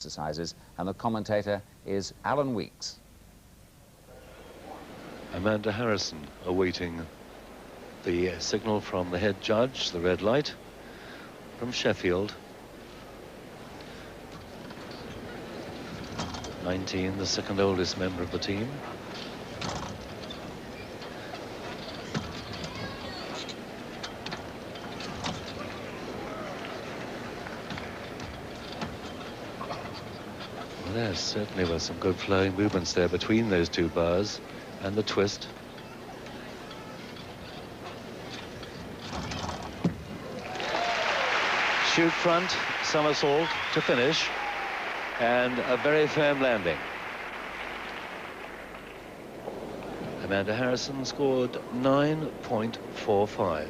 exercises, and the commentator is Alan Weeks. Amanda Harrison awaiting the signal from the head judge, the red light, from Sheffield. 19, the second oldest member of the team. Well, there certainly were some good flowing movements there between those two bars and the twist. Shoot front, somersault to finish, and a very firm landing. Amanda Harrison scored 9.45.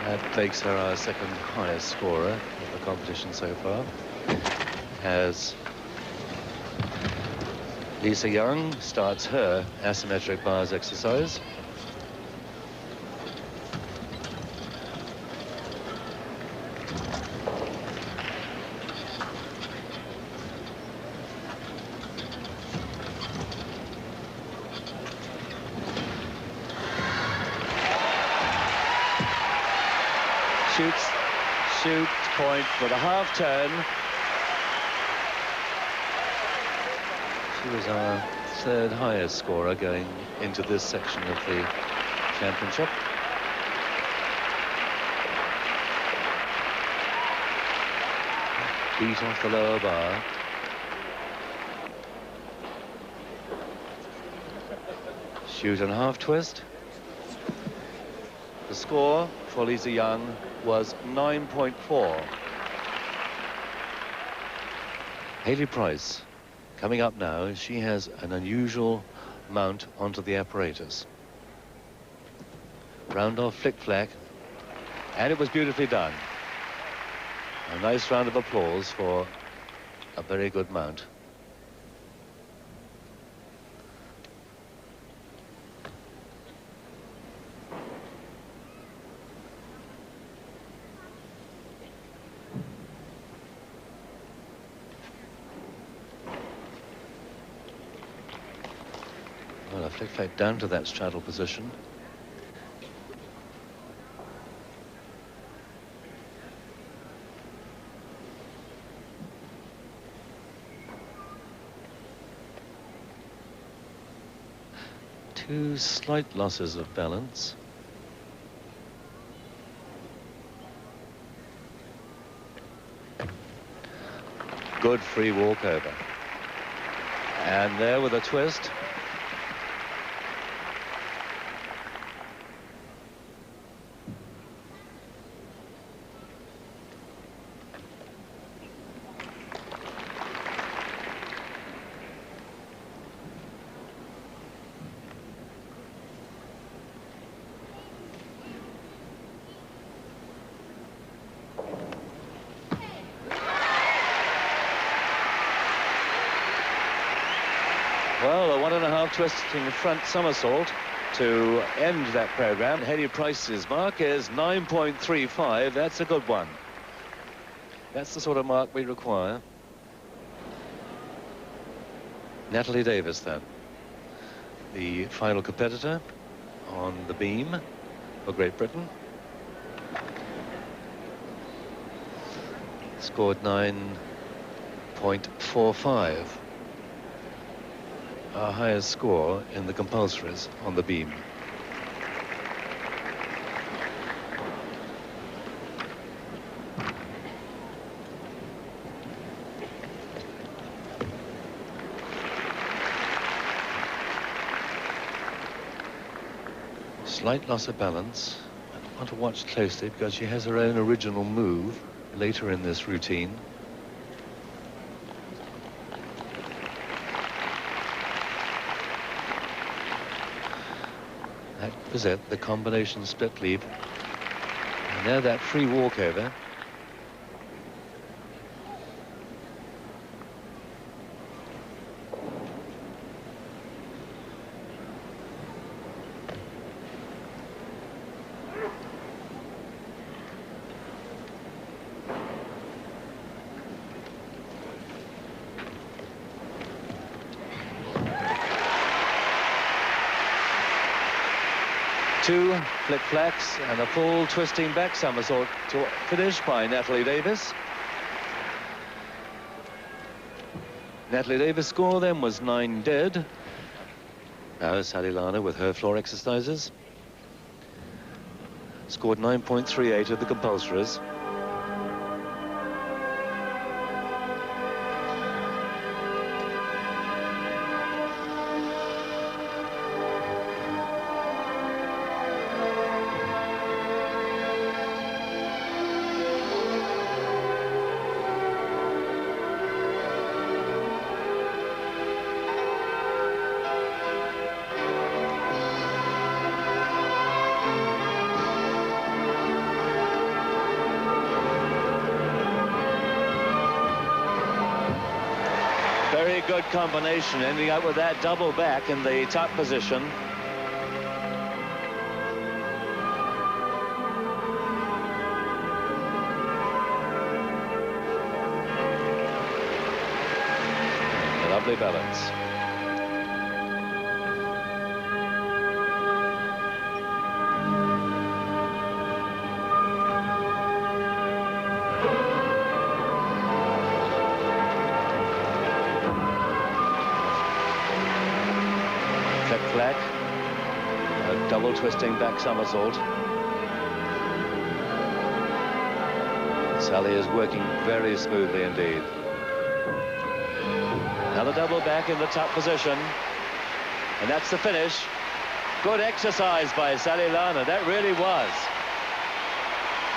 That makes her our second highest scorer of the competition so far, as Lisa Young starts her asymmetric bars exercise. Shoot point for the half turn. She was our third highest scorer going into this section of the championship. Beat off the lower bar. Shoot and half twist. The score for Lisa Young was 9.4. Hayley Price coming up now. She has an unusual mount onto the apparatus. Round off flick-flack, and it was beautifully done. A nice round of applause for a very good mount. Well, a flick-flack down to that straddle position. Two slight losses of balance. Good free walkover. And there with a twist. Well, a 1.5 twisting front somersault to end that program. Hayley Price's mark is 9.35. That's a good one. That's the sort of mark we require. Natalie Davis, then, the final competitor on the beam for Great Britain. Scored 9.45. Our highest score in the compulsories on the beam. Slight loss of balance. I want to watch closely because she has her own original move later in this routine. That was it, the combination split leap. And there that free walkover. 2 flick-flacks and a full twisting back somersault to finish by Natalie Davis. Natalie Davis' score then was 9 dead. Now Sally Lana with her floor exercises. Scored 9.38 at the compulsories. Very good combination, ending up with that double back in the top position. A lovely balance. Flick-flack, a double twisting back somersault. Sally is working very smoothly indeed. Now the double back in the top position, and that's the finish. Good exercise by Sally Lana, that really was.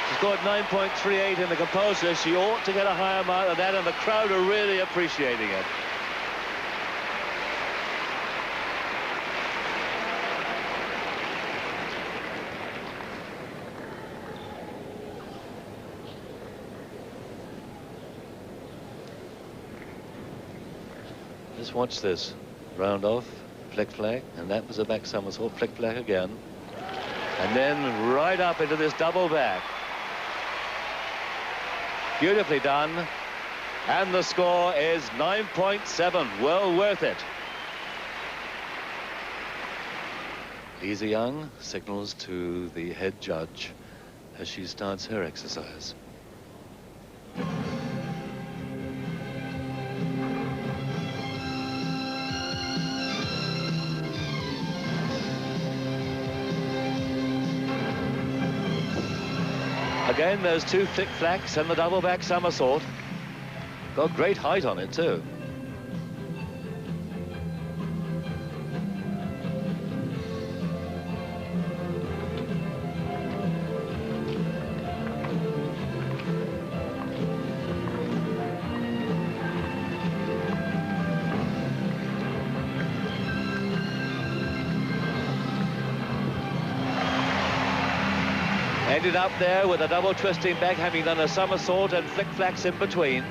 She scored 9.38 in the compulsory. She ought to get a higher mark than that, and the crowd are really appreciating it. Just watch this. Round off, flick-flack, and that was a back somersault, flick-flack again. And then right up into this double back. Beautifully done. And the score is 9.7. Well worth it. Lisa Young signals to the head judge as she starts her exercise. Again, those 2 flick-flacks and the double back somersault. Got great height on it too. Ended up there with a double twisting back, having done a somersault and flick-flacks in between.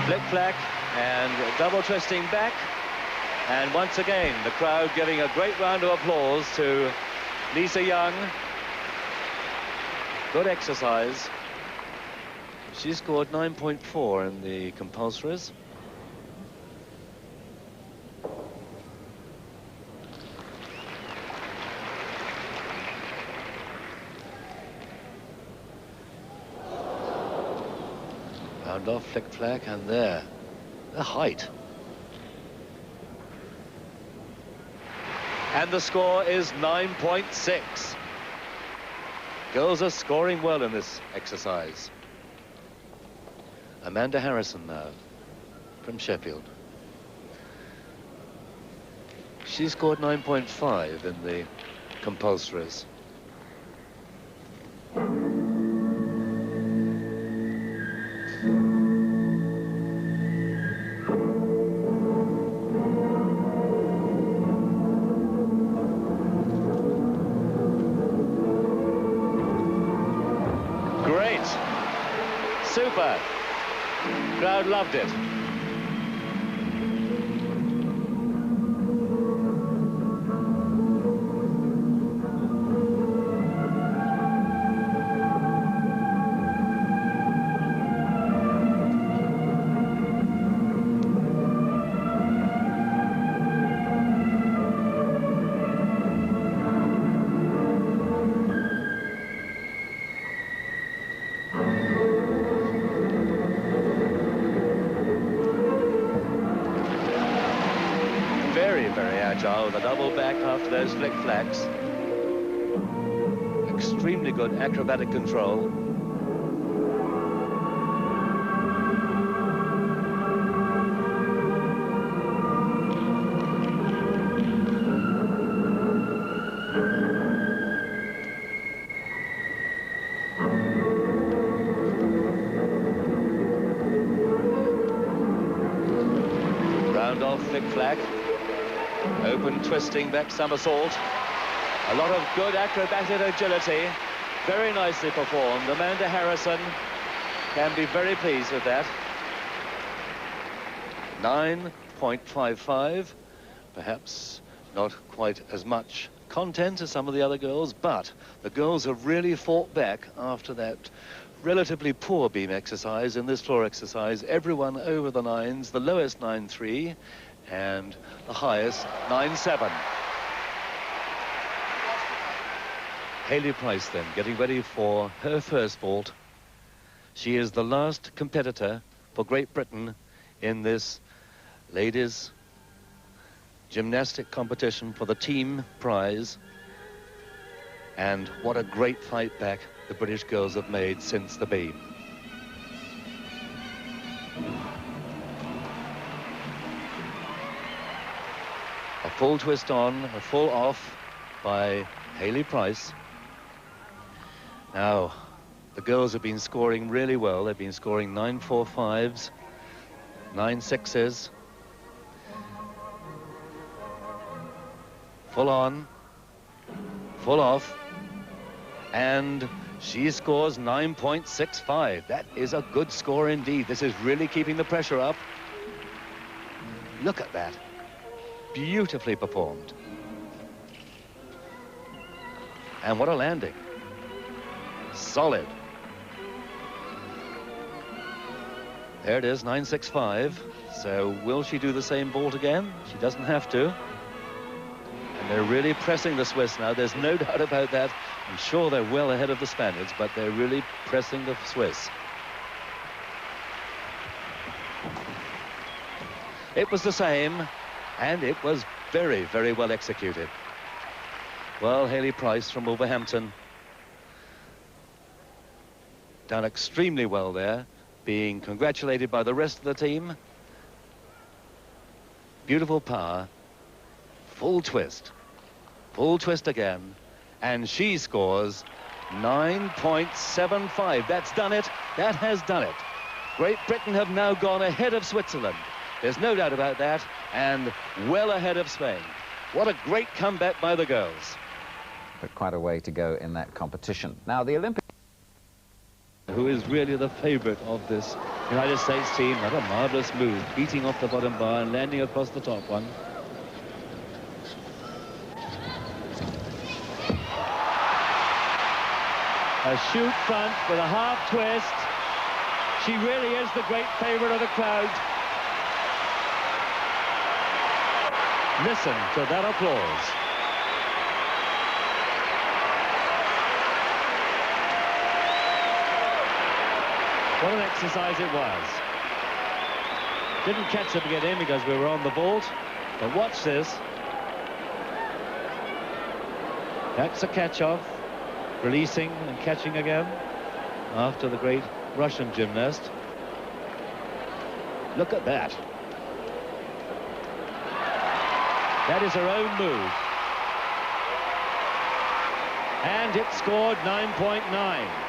Flick-flack and double twisting back, and once again the crowd giving a great round of applause to Lisa Young. Good exercise. She scored 9.4 in the compulsories. Round off, flick-flack, and there, the height. And the score is 9.6. Girls are scoring well in this exercise. Amanda Harrison now, from Sheffield. She scored 9.5 in the compulsories. Crowd loved it. Very agile with a double back after those flick flacks. Extremely good acrobatic control. Round off flick flack. Open twisting back somersault. A lot of good acrobatic agility. Very nicely performed. Amanda Harrison can be very pleased with that. 9.55. Perhaps not quite as much content as some of the other girls, but the girls have really fought back after that relatively poor beam exercise in this floor exercise. Everyone over the nines, the lowest 9.3 and the highest 9.7. Hayley Price then getting ready for her first vault. She is the last competitor for Great Britain in this ladies gymnastic competition for the team prize. And what a great fight back the British girls have made since the beam. A full twist on, a full off by Hayley Price. Now, the girls have been scoring really well. They've been scoring 9.45s, 9.6s. Full on, full off, and she scores 9.65. That is a good score indeed. This is really keeping the pressure up. Look at that. Beautifully performed. And what a landing. Solid. There it is, 9.65. So will she do the same vault again? She doesn't have to. And they're really pressing the Swiss now. There's no doubt about that. I'm sure they're well ahead of the Spaniards, but they're really pressing the Swiss. It was the same, and it was very, very well executed. Well, Hayley Price from Wolverhampton done extremely well there, being congratulated by the rest of the team. Beautiful power. Full twist again, and she scores 9.75. That's done it. That has done it. Great Britain have now gone ahead of Switzerland. There's no doubt about that, and well ahead of Spain. What a great comeback by the girls. But quite a way to go in that competition. Now, the Olympic... Who is really the favorite of this United States team. What a marvelous move, beating off the bottom bar and landing across the top one. A shoot front with a half twist. She really is the great favorite of the crowd. Listen to that applause. What an exercise it was. Didn't catch the beginning because we were on the vault, but watch this. That's a catch-off, releasing and catching again after the great Russian gymnast. Look at that. That is her own move. And it scored 9.9.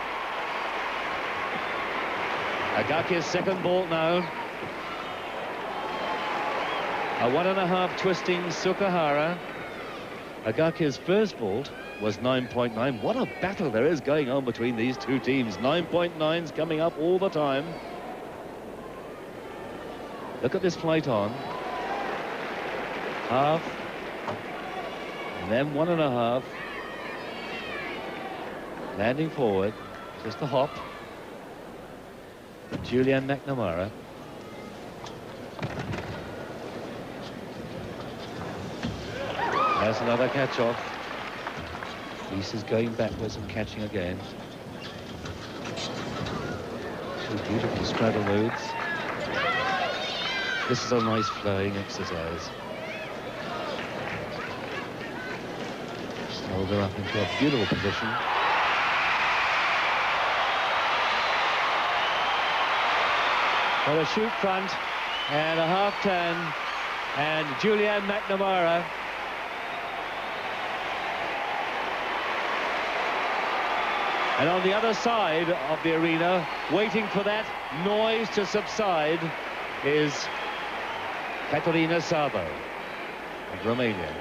Agaki's second vault now. A 1.5 twisting Sukahara. Agaki's first vault was 9.9. What a battle there is going on between these two teams. 9.9s coming up all the time. Look at this flight on. Half. And then 1.5. Landing forward. Just a hop. Julianne McNamara. There's another catch-off. Lisa's going backwards and catching again. Two beautiful straddle moves. This is a nice flowing exercise. Just hold her up into a beautiful position. Well, a shoot front and a half turn, and Julianne McNamara and on the other side of the arena, waiting for that noise to subside, is Caterina Sabo of Romania.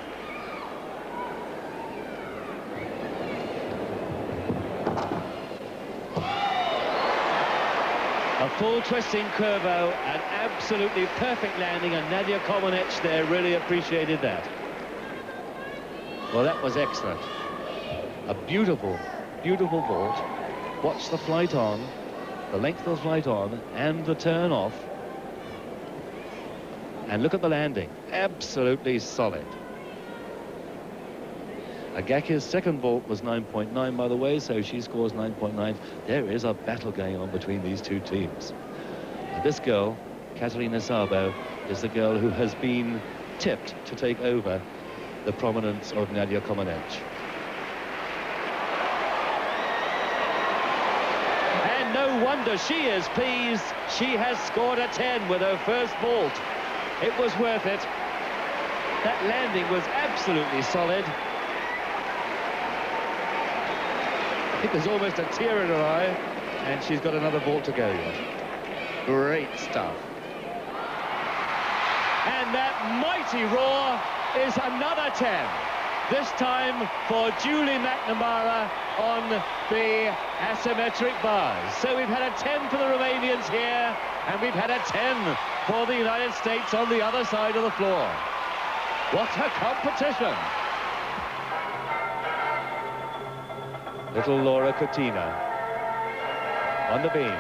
A full twisting curvo, an absolutely perfect landing, and Nadia Comaneci there really appreciated that. Well, that was excellent. A beautiful, beautiful vault. Watch the flight on, the length of the flight on, and the turn off. And look at the landing, absolutely solid. Agaki's second vault was 9.9, by the way, so she scores 9.9. There is a battle going on between these two teams. And this girl, Caterina Sabo, is the girl who has been tipped to take over the prominence of Nadia Comaneci. And no wonder she is pleased. She has scored a 10 with her first vault. It was worth it. That landing was absolutely solid. I think there's almost a tear in her eye, and she's got another vault to go yet. Great stuff. And that mighty roar is another 10. This time for Julie McNamara on the asymmetric bars. So we've had a 10 for the Romanians here, and we've had a 10 for the United States on the other side of the floor. What a competition! Little Laura Cortina on the beam.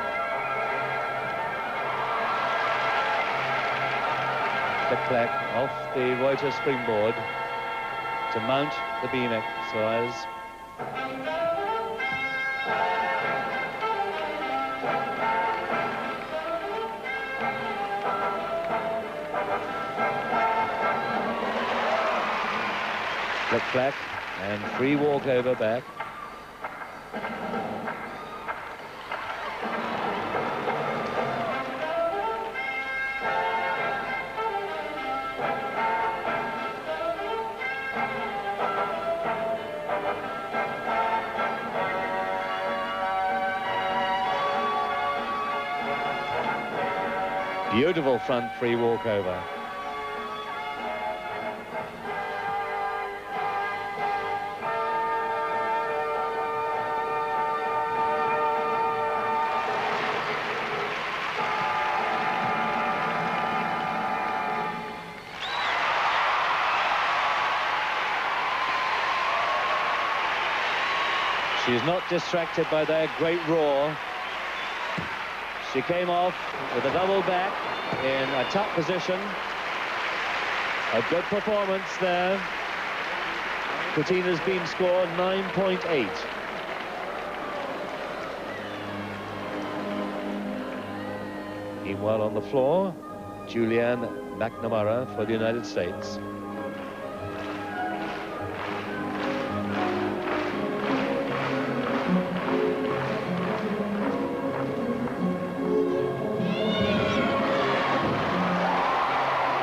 Click-clack off the Reuter springboard to mount the beam exercise. Click-clack and free walkover back. Beautiful front free walkover. She's not distracted by that great roar. She came off with a double back in a top position. A good performance there. Cortina's beam score 9.8. Meanwhile on the floor, Julianne McNamara for the United States.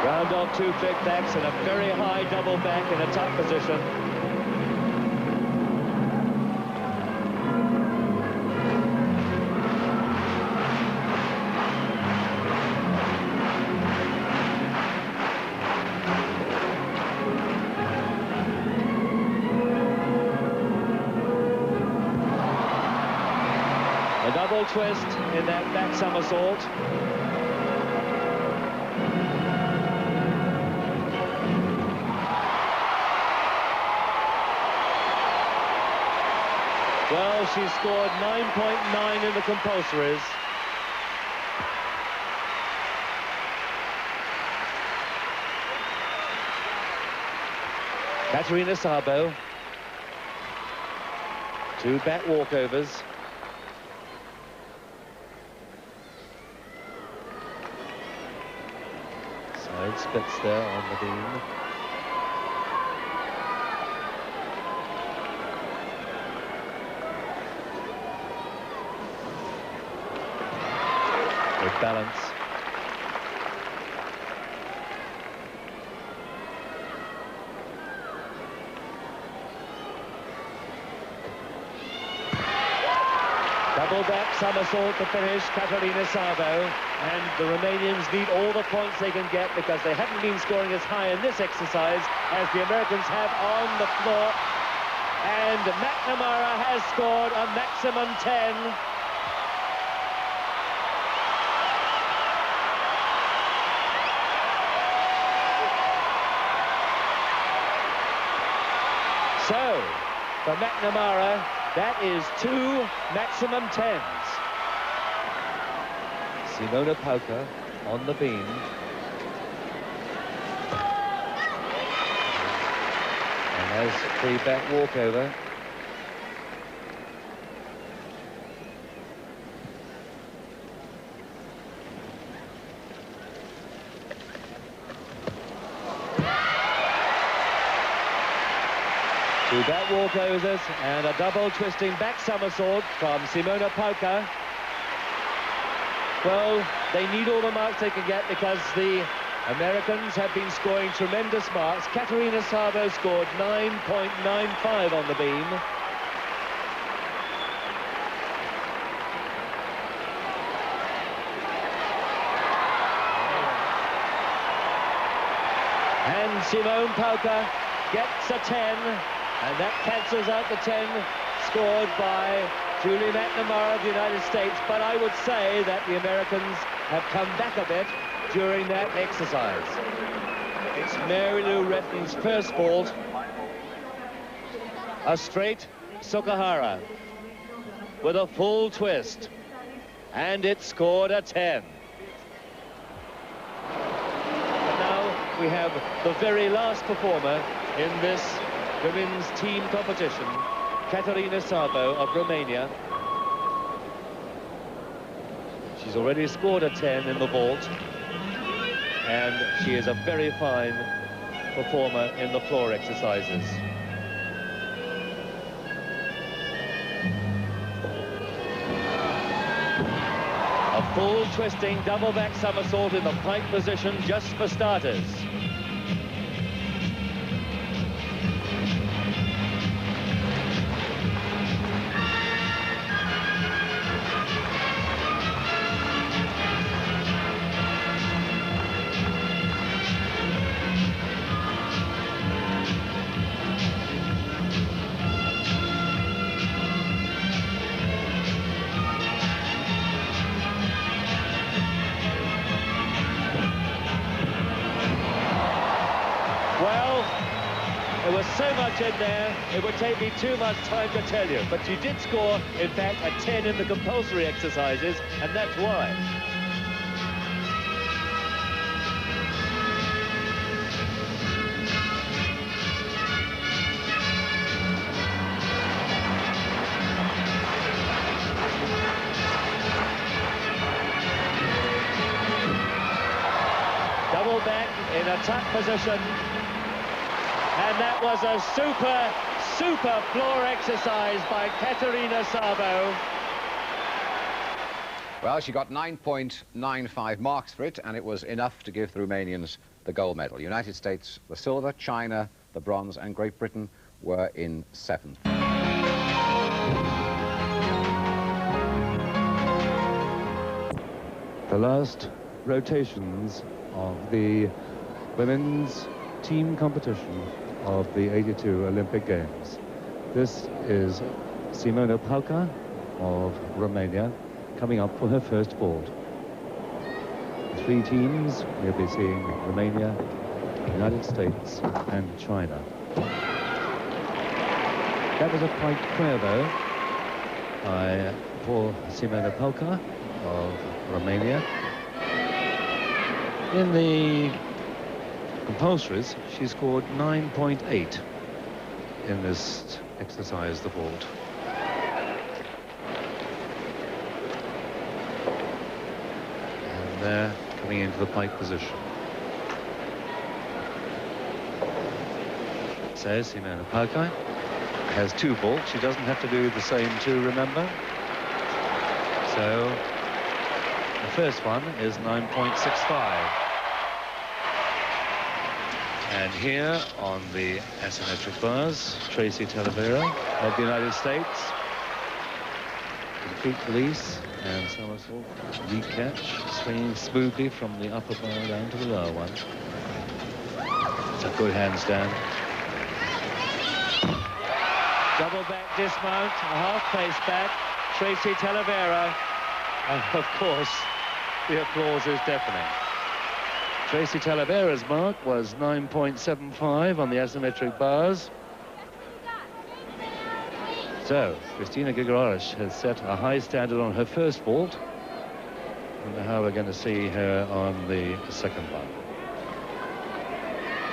Round off two flick backs and a very high double back in a top position. A double twist in that back somersault. she scored 9.9 in the compulsories. Katerina Szabo. 2 back walkovers. Side splits there on the beam. With balance. Double back somersault to finish, Katerina Szabo, and the Romanians need all the points they can get because they haven't been scoring as high in this exercise as the Americans have on the floor. And McNamara has scored a maximum 10. So, for McNamara, that is 2 maximum 10s. Simona Pauka on the beam. And has 3 back walkover. Two back walkovers and a double twisting back somersault from Simona Pauka. Well, they need all the marks they can get because the Americans have been scoring tremendous marks. Katerina Szabo scored 9.95 on the beam. And Simona Pauka gets a 10. And that cancels out the 10 scored by Julie McNamara of the United States. But I would say that the Americans have come back a bit during that exercise. It's Mary Lou Retton's first fault. A straight Sukahara with a full twist. And it scored a 10. And now we have the very last performer in this women's team competition, Katerina Szabo of Romania. She's already scored a 10 in the vault, and she is a very fine performer in the floor exercises. A full twisting double back somersault in the pike position just for starters. There was so much in there, it would take me too much time to tell you. But she did score, in fact, a 10 in the compulsory exercises, and that's why. Double back in a tuck position. And that was a super floor exercise by Katerina Szabo. Well, she got 9.95 marks for it, and it was enough to give the Romanians the gold medal. United States the silver, China the bronze, and Great Britain were in 7th. The last rotations of the women's team competition of the 82 Olympic Games. This is Simona Pauka of Romania coming up for her first vault. 3 teams, we'll be seeing Romania, United States and China. That was a pike prayer though, for Simona Palka of Romania. In the compulsories, she scored 9.8 in this exercise, the vault. And they're coming into the pike position. So Simona Palka has 2 vaults. She doesn't have to do the same 2, remember? So the first one is 9.65. And here on the asymmetric bars, Tracy Talavera of the United States. Complete release and somersault, recatch, swinging smoothly from the upper bar down to the lower one. It's a good handstand. Double back dismount, a half pace back, Tracy Talavera. And of course, the applause is deafening. Tracy Talavera's mark was 9.75 on the asymmetric bars. So, Kristina Grigorish has set a high standard on her first vault. I wonder how we're going to see her on the second one.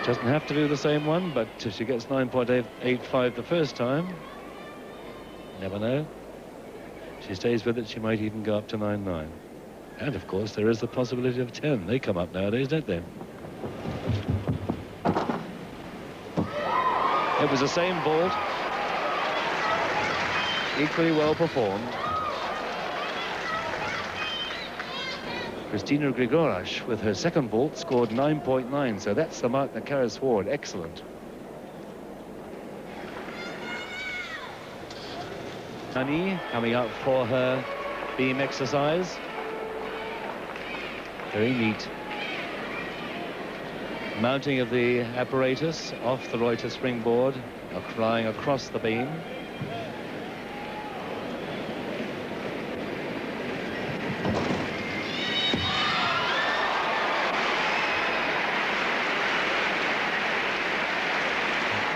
Doesn't have to do the same one, but if she gets 9.85 the first time, never know. If she stays with it, she might even go up to 9.9. And of course, there is the possibility of 10. They come up nowadays, don't they? It was the same vault. Equally well performed. Kristina Grigorish, with her second vault, scored 9.9, so that's the mark that carries forward. Excellent. Honey coming up for her beam exercise. Very neat. Mounting of the apparatus off the Reuter springboard, flying across the beam.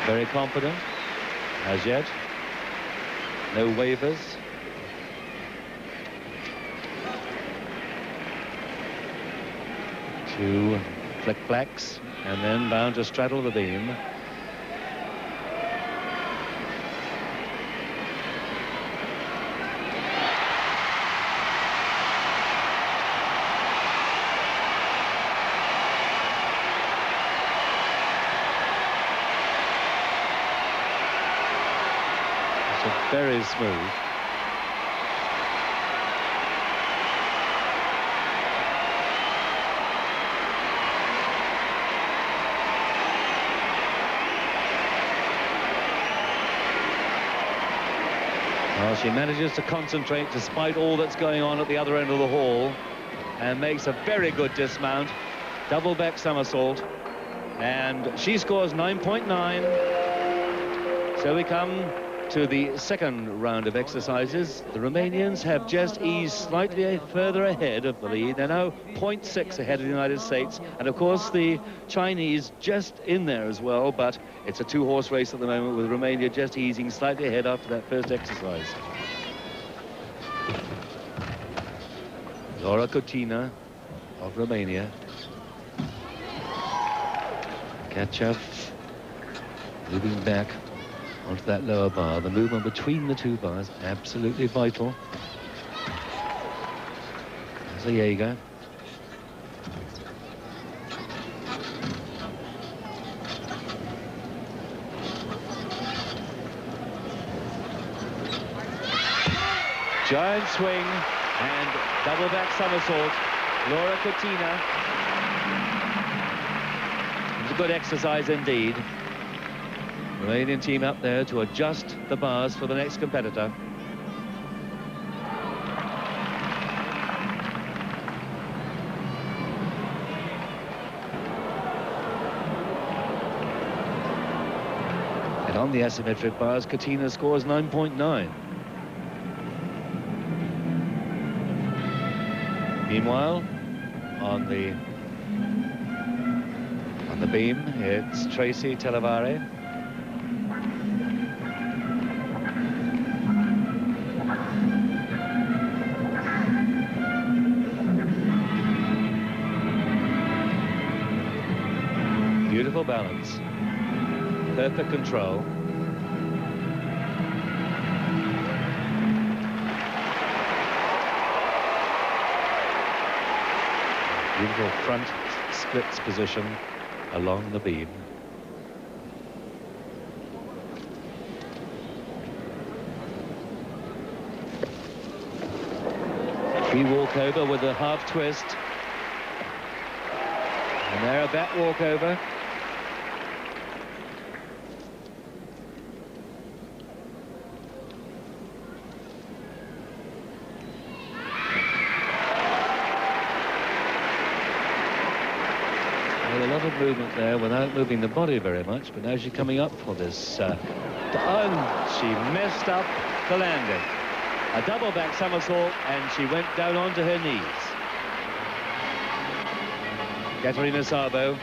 Very confident, as yet. No waivers. Two flick-flacks, and then bound to straddle the beam. Very smooth. Well, she manages to concentrate despite all that's going on at the other end of the hall and makes a very good dismount. Double back somersault. And she scores 9.9. So we come to the second round of exercises. The Romanians have just eased slightly further ahead of the lead. They're now 0.6 ahead of the United States. And of course, the Chinese just in there as well, but it's a 2-horse race at the moment with Romania just easing slightly ahead after that first exercise. Laura Cotina of Romania. Katchev moving back onto that lower bar. The movement between the 2 bars, absolutely vital. There's a Jaeger. Giant swing and double back somersault. Laura Cotina. It was a good exercise indeed. Romanian team up there to adjust the bars for the next competitor. And on the asymmetric bars, Cotina scores 9.9. Meanwhile, on the beam, it's Tracy Talavera. Beautiful balance. Perfect control. Beautiful front splits position along the beam. Free walkover with a half twist. And there a back walkover. A lot of movement there without moving the body very much, but now she's coming up for this. And she messed up the landing. A double back somersault, and she went down onto her knees. Caterina Szabo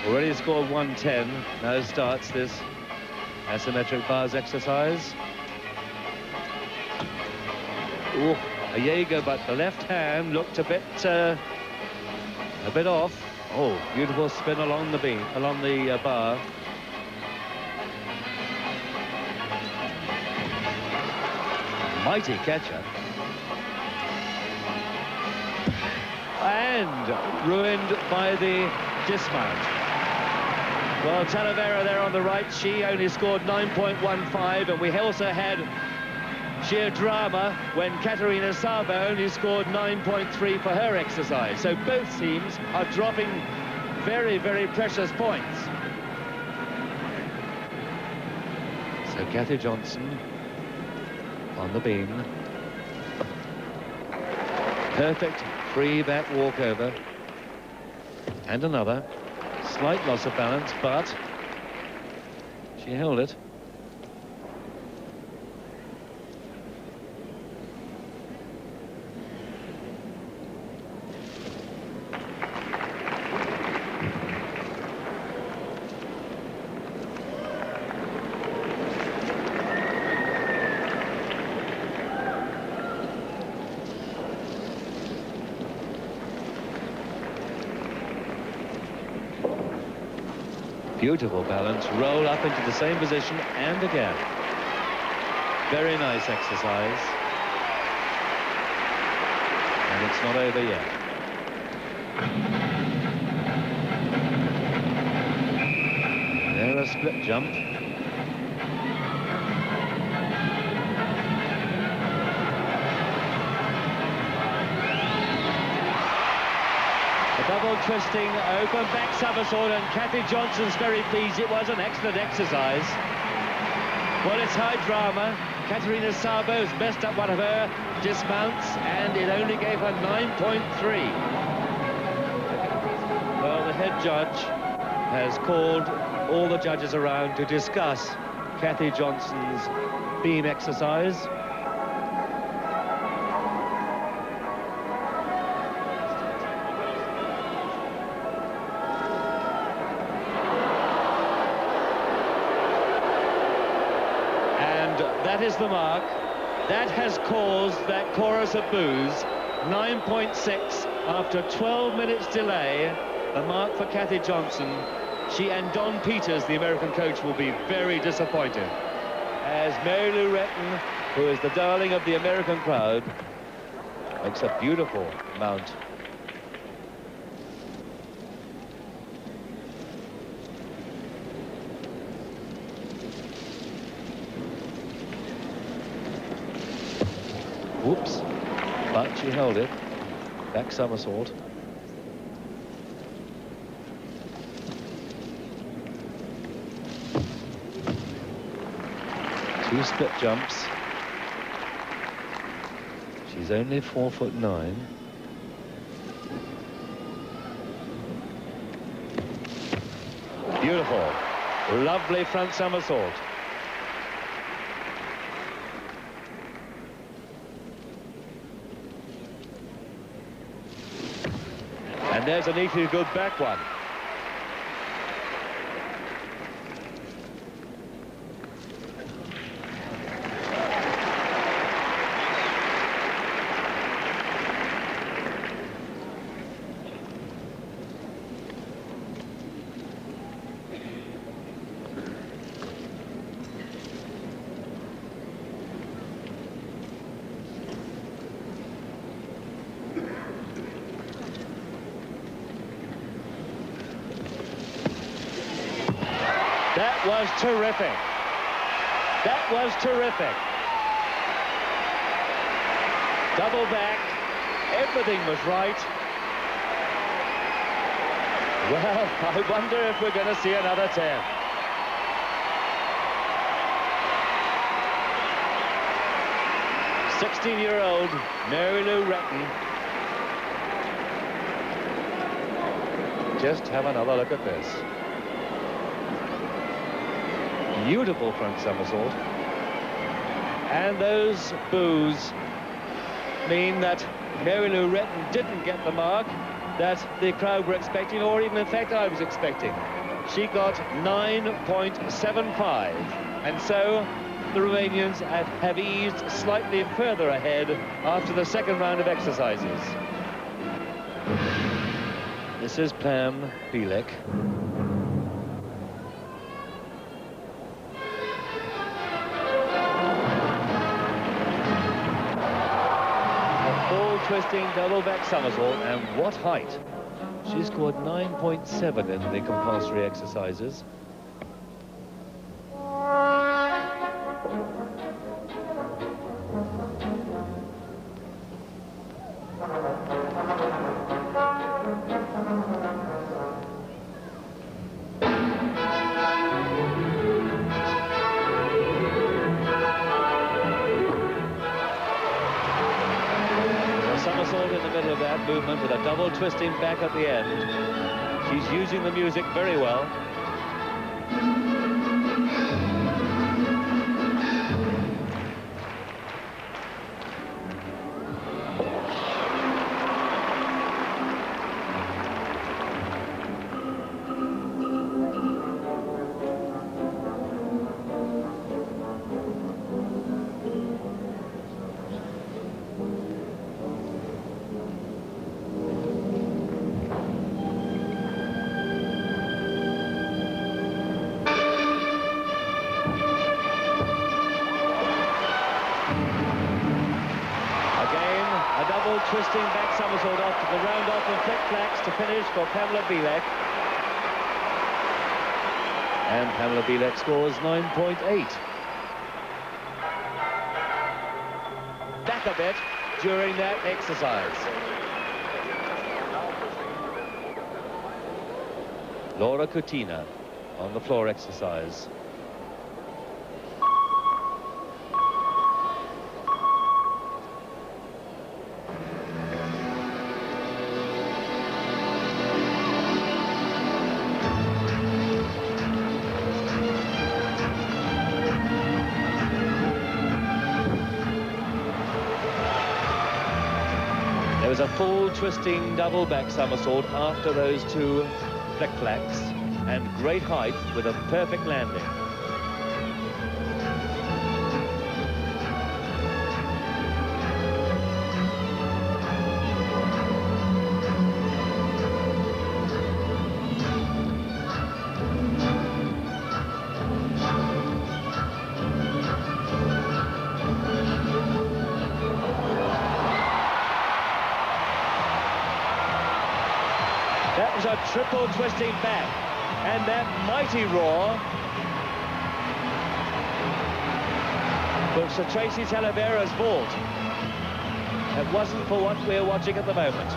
already scored 110. Now starts this asymmetric bars exercise. Ooh, a Jaeger, but the left hand looked a bit off. Oh, beautiful spin along the beam, along the bar. Mighty catcher. And ruined by the dismount. Well, Talavera there on the right, she only scored 9.15, and we also had sheer drama when Caterina Szabo only scored 9.3 for her exercise. So both teams are dropping very, very precious points. So Kathy Johnson on the beam. Perfect free back walkover. And another. Slight loss of balance, but she held it. Beautiful balance, roll up into the same position and again. Very nice exercise. And it's not over yet. There a split jump. Double twisting, open back somersault, and Kathy Johnson's very pleased. It was an excellent exercise. Well, it's high drama. Caterina Szabo's messed up one of her dismounts, and it only gave her 9.3. Well, the head judge has called all the judges around to discuss Kathy Johnson's beam exercise. That is the mark. That has caused that chorus of boos. 9.6 after 12 minutes delay. The mark for Kathy Johnson. She and Don Peters, the American coach, will be very disappointed. As Mary Lou Retton, who is the darling of the American crowd, makes a beautiful mount. Whoops, but she held it. Back somersault. Two split jumps. She's only 4'9". Beautiful, lovely front somersault. And there's an equally good back one. was terrific. That was terrific. Double back. Everything was right. Well, I wonder if we're going to see another 10. "16-year-old Mary Lou Retton." Just have another look at this. Beautiful front somersault. And those boos mean that Mary Lou Retton didn't get the mark that the crowd were expecting, or even in fact I was expecting. She got 9.75, and so the Romanians have eased slightly further ahead after the second round of exercises. This is Pam Bielek. Twisting double back somersault, and what height. She scored 9.7 in the compulsory exercises. Somersault in the middle of that movement with a double twisting back at the end. She's using the music very well. Twisting back somersault after the round off and flick-flacks to finish for Pamela Bielek. And Pamela Bielek scores 9.8. Back a bit during that exercise. Laura Coutinho on the floor exercise. There was a full twisting double back somersault after those two flick-flacks, and great height with a perfect landing. That was a triple twisting back, and that mighty roar was Sir Tracy Talavera's vault. It wasn't for what we're watching at the moment.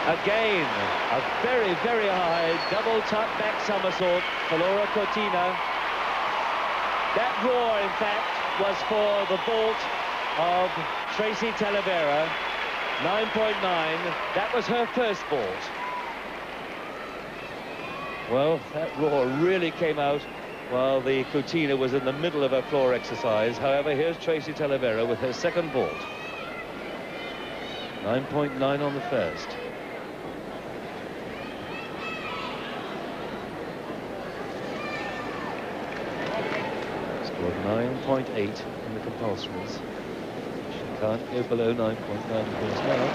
Again, a very, very high double tuck back somersault for Laura Coutinho. That roar, in fact, was for the vault of Tracy Talavera, 9.9. That was her first vault. Well, that roar really came out while the Coutinho was in the middle of her floor exercise. However, here's Tracy Talavera with her second vault. 9.9 on the first. Scored 9.8 in the compulsories. She can't go below 9.9 of course now.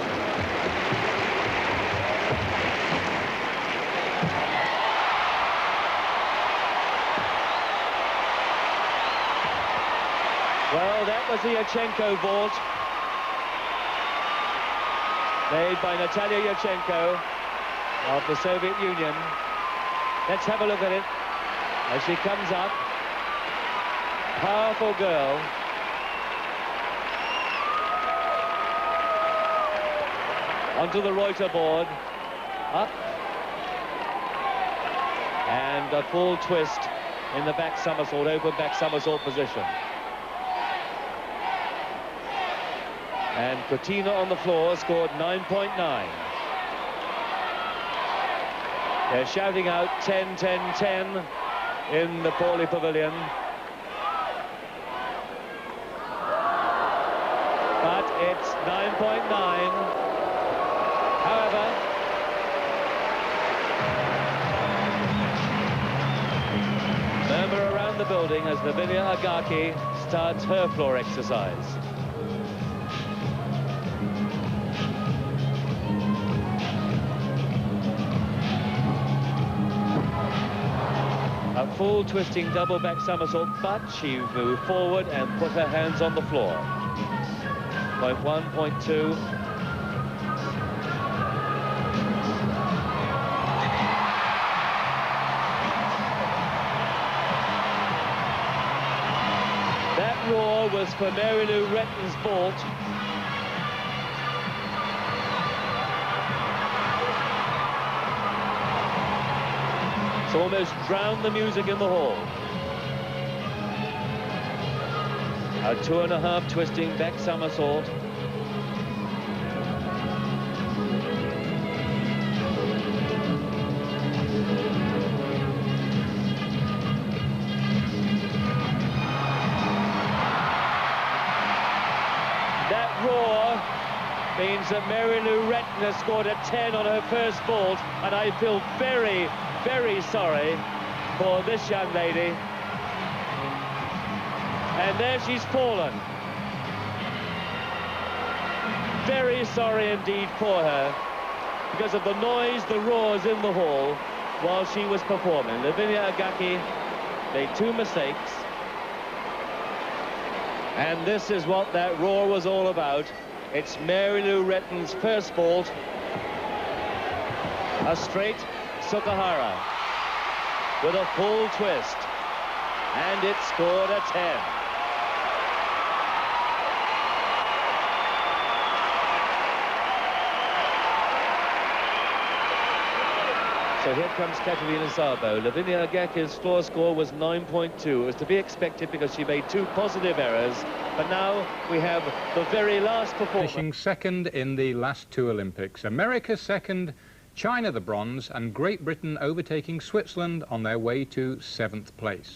was the Yurchenko vault, made by Natalia Yurchenko of the Soviet Union. Let's have a look at it as she comes up. Powerful girl. Onto the Reuter board. Up. And a full twist in the back somersault, open back somersault position. And Cortina on the floor scored 9.9. They're shouting out 10, 10, 10 in the Pauley Pavilion. But it's 9.9. However, murmur around the building as Lavinia Agaki starts her floor exercise. A full twisting double back somersault, but she moved forward and put her hands on the floor. Point 1, point 2. That roar was for Mary Lou Retton's vault. It's almost drowned the music in the hall. A 2.5 twisting back somersault. That roar means that Mary Lou Retton has scored a 10 on her first vault, and I feel very, very sorry for this young lady. And there she's fallen. Very sorry indeed for her because of the noise, the roars in the hall while she was performing. Lavinia Agaki made 2 mistakes. And this is what that roar was all about. It's Mary Lou Retton's first vault. A straight Sukahara with a full twist. And it scored a 10. So here comes Katerina Szabo. Lavinia Agaki's floor score was 9.2. It was to be expected because she made 2 positive errors. But now we have the very last performance. Finishing second in the last 2 Olympics. America second, China the bronze, and Great Britain overtaking Switzerland on their way to 7th place.